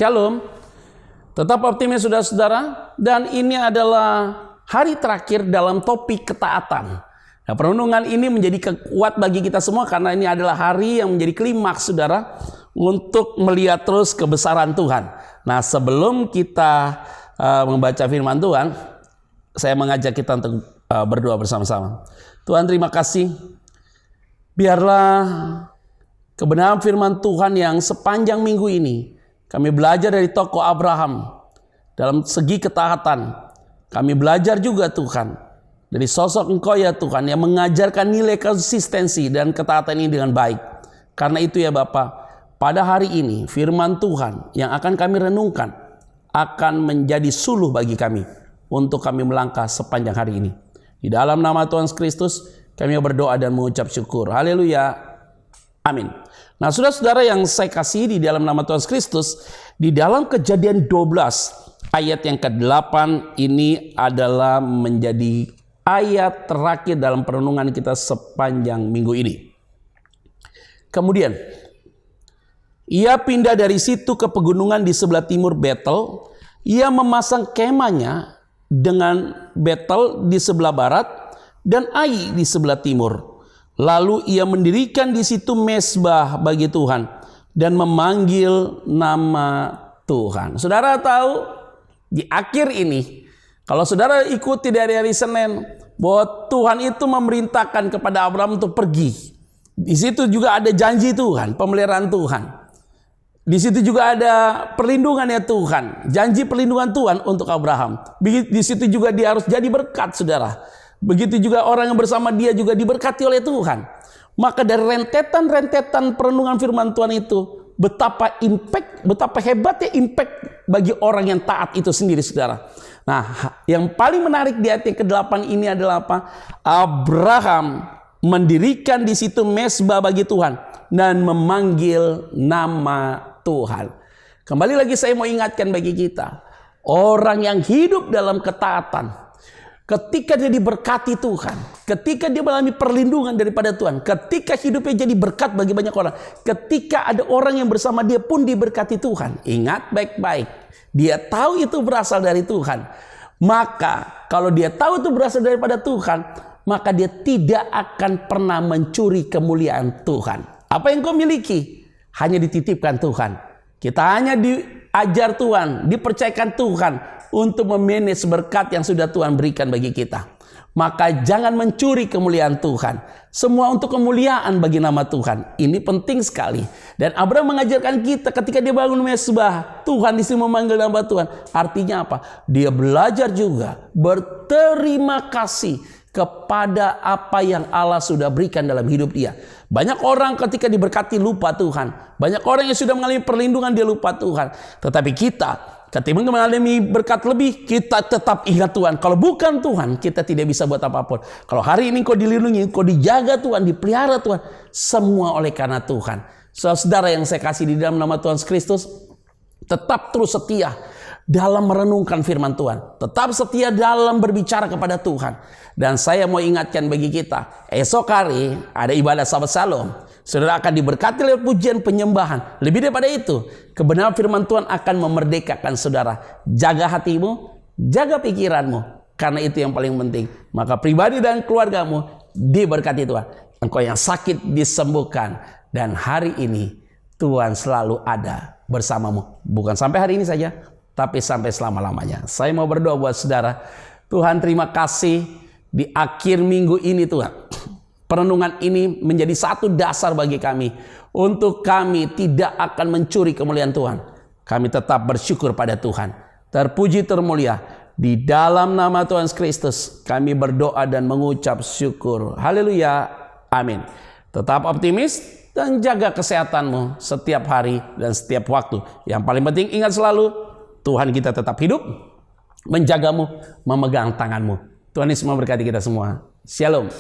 Shalom. Tetap optimis saudara-saudara. Dan ini adalah hari terakhir dalam topik ketaatan. Nah, perenungan ini menjadi kuat bagi kita semua karena ini adalah hari yang menjadi klimaks saudara untuk melihat terus kebesaran Tuhan. Nah, sebelum kita membaca firman Tuhan, saya mengajak kita untuk berdoa bersama-sama. Tuhan, terima kasih. Biarlah kebenaran firman Tuhan yang sepanjang minggu ini kami belajar dari tokoh Abraham dalam segi ketaatan. Kami belajar juga Tuhan dari sosok Engkau ya Tuhan yang mengajarkan nilai konsistensi dan ketaatan ini dengan baik. Karena itu ya Bapa, pada hari ini firman Tuhan yang akan kami renungkan akan menjadi suluh bagi kami untuk kami melangkah sepanjang hari ini. Di dalam nama Tuhan Kristus kami berdoa dan mengucap syukur. Haleluya. Amin. Nah, saudara-saudara yang saya kasih di dalam nama Tuhan Kristus, di dalam Kejadian 12 ayat yang ke-8 ini adalah menjadi ayat terakhir dalam perenungan kita sepanjang minggu ini. Kemudian ia pindah dari situ ke pegunungan di sebelah timur Betel. Ia memasang kemahnya dengan Betel di sebelah barat dan Ai di sebelah timur. Lalu ia mendirikan di situ mezbah bagi Tuhan dan memanggil nama Tuhan. Saudara tahu di akhir ini, kalau saudara ikuti dari hari Senin, bahwa Tuhan itu memerintahkan kepada Abraham untuk pergi. Di situ juga ada janji Tuhan, pemeliharaan Tuhan. Di situ juga ada perlindungannya Tuhan, janji perlindungan Tuhan untuk Abraham. Di situ juga dia harus jadi berkat, saudara. Begitu juga orang yang bersama dia juga diberkati oleh Tuhan. Maka dari rentetan-rentetan perenungan firman Tuhan itu, betapa hebatnya impact bagi orang yang taat itu sendiri, saudara. Nah, yang paling menarik di ayat yang ke-8 ini adalah apa? Abraham mendirikan di situ mezbah bagi Tuhan dan memanggil nama Tuhan. Kembali lagi saya mau ingatkan bagi kita, orang yang hidup dalam ketaatan, ketika dia diberkati Tuhan, ketika dia mengalami perlindungan daripada Tuhan, ketika hidupnya jadi berkat bagi banyak orang, ketika ada orang yang bersama dia pun diberkati Tuhan. Ingat baik-baik, dia tahu itu berasal dari Tuhan. Maka kalau dia tahu itu berasal daripada Tuhan, maka dia tidak akan pernah mencuri kemuliaan Tuhan. Apa yang kau miliki hanya dititipkan Tuhan. Kita hanya diajar Tuhan, dipercayakan Tuhan untuk memanage berkat yang sudah Tuhan berikan bagi kita. Maka jangan mencuri kemuliaan Tuhan. Semua untuk kemuliaan bagi nama Tuhan. Ini penting sekali. Dan Abraham mengajarkan kita ketika dia bangun mezbah, Tuhan di sini memanggil nama Tuhan. Artinya apa? Dia belajar juga berterima kasih kepada apa yang Allah sudah berikan dalam hidup dia. Banyak orang ketika diberkati lupa Tuhan. Banyak orang yang sudah mengalami perlindungan dia lupa Tuhan. Tetapi kita ketika mengalami berkat lebih, kita tetap ingat Tuhan. Kalau bukan Tuhan, kita tidak bisa buat apapun. Kalau hari ini kau dilindungi, kau dijaga Tuhan, dipelihara Tuhan, semua oleh karena Tuhan. Saudara yang saya kasih di dalam nama Tuhan Kristus, tetap terus setia dalam merenungkan firman Tuhan. Tetap setia dalam berbicara kepada Tuhan. Dan saya mau ingatkan bagi kita, esok hari ada ibadah Sabat Shalom. Saudara akan diberkati lewat pujian penyembahan. Lebih daripada itu, kebenaran firman Tuhan akan memerdekakan saudara. Jaga hatimu, jaga pikiranmu. Karena itu yang paling penting. Maka pribadi dan keluargamu diberkati Tuhan. Engkau yang sakit disembuhkan. Dan hari ini Tuhan selalu ada bersamamu. Bukan sampai hari ini saja, tapi sampai selama-lamanya. Saya mau berdoa buat saudara. Tuhan, terima kasih di akhir minggu ini Tuhan. Perenungan ini menjadi satu dasar bagi kami. Untuk kami tidak akan mencuri kemuliaan Tuhan. Kami tetap bersyukur pada Tuhan. Terpuji termulia. Di dalam nama Tuhan Kristus kami berdoa dan mengucap syukur. Haleluya. Amin. Tetap optimis dan jaga kesehatanmu setiap hari dan setiap waktu. Yang paling penting ingat selalu, Tuhan kita tetap hidup, menjagamu, memegang tanganmu. Tuhan Yesus memberkati kita semua. Shalom.